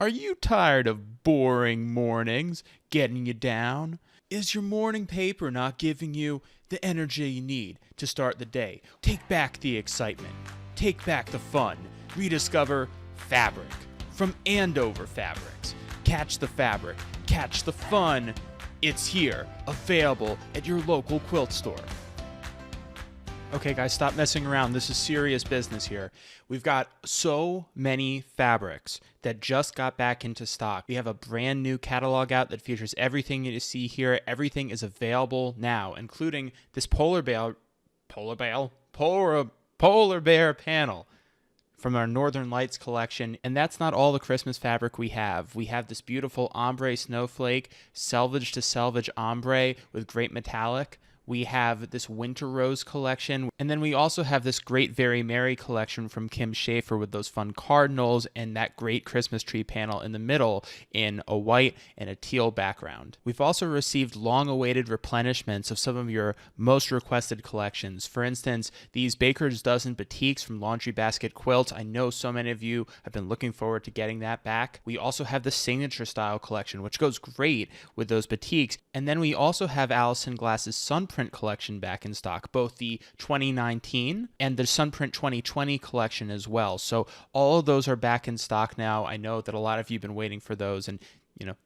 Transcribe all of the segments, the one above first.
Are you tired of boring mornings getting you down? Is your morning paper not giving you the energy you need to start the day? Take back the excitement. Take back the fun. Rediscover fabric from Andover Fabrics. Catch the fabric. Catch the fun. It's here, available at your local quilt store. Okay, guys, stop messing around. This is serious business here. We've got so many fabrics that just got back into stock. We have a brand new catalog out that features everything you see here. Everything is available now, including this polar bear panel from our Northern Lights collection. And that's not all the Christmas fabric we have. We have this beautiful ombre snowflake, selvage to selvage ombre with great metallic. We have this Winter Rose collection. And then we also have this great Very Merry collection from Kim Schaefer with those fun cardinals and that great Christmas tree panel in the middle in a white and a teal background. We've also received long-awaited replenishments of some of your most requested collections. For instance, these Baker's Dozen Batiks from Laundry Basket Quilts. I know so many of you have been looking forward to getting that back. We also have the Signature Style collection, which goes great with those batiks. And then we also have Allison Glass's Sunprint collection back in stock, both the 2019 and the Sunprint 2020 collection as well. So all of those are back in stock now. I know that a lot of you have been waiting for those, and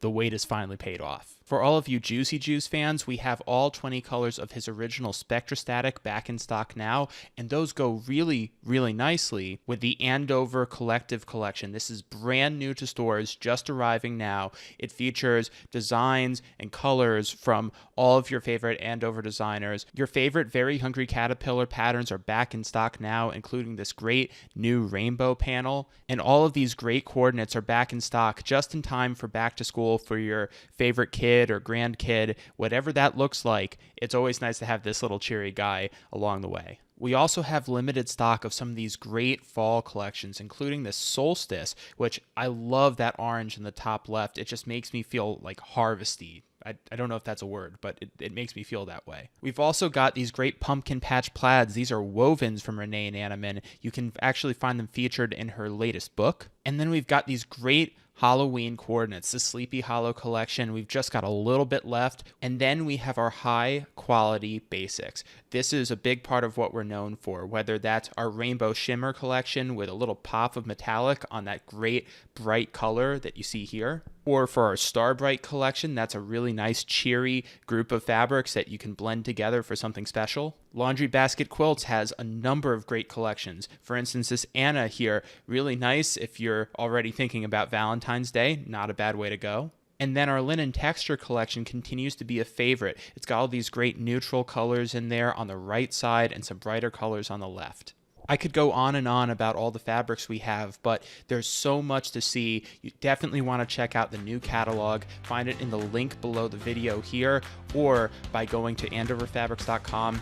the wait is finally paid off. For all of you Juicy Juice fans, we have all 20 colors of his original Spectrastatic back in stock now, and those go really, really nicely with the Andover Collective Collection. This is brand new to stores, just arriving now. It features designs and colors from all of your favorite Andover designers. Your favorite Very Hungry Caterpillar patterns are back in stock now, including this great new rainbow panel, and all of these great coordinates are back in stock just in time for back to school for your favorite kid or grandkid, whatever that looks like. It's always nice to have this little cheery guy along the way. We also have limited stock of some of these great fall collections, including this Solstice, which I love that orange in the top left. It just makes me feel like harvesty. I don't know if that's a word, but it makes me feel that way. We've also got these great pumpkin patch plaids. These are wovens from Renee Nanneman. You can actually find them featured in her latest book. And then we've got these great Halloween coordinates, the Sleepy Hollow collection. We've just got a little bit left. And then we have our high quality basics. This is a big part of what we're known for, whether that's our Rainbow Shimmer collection with a little pop of metallic on that great bright color that you see here, or for our Star Bright collection. That's a really nice cheery group of fabrics that you can blend together for something special. Laundry Basket Quilts has a number of great collections. For instance, this Anna here, really nice if you're already thinking about Valentine's Day, not a bad way to go. And then our linen texture collection continues to be a favorite. It's got all these great neutral colors in there on the right side and some brighter colors on the left. I could go on and on about all the fabrics we have, but there's so much to see. You definitely want to check out the new catalog. Find it in the link below the video here, or by going to AndoverFabrics.com.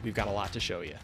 We've got a lot to show you.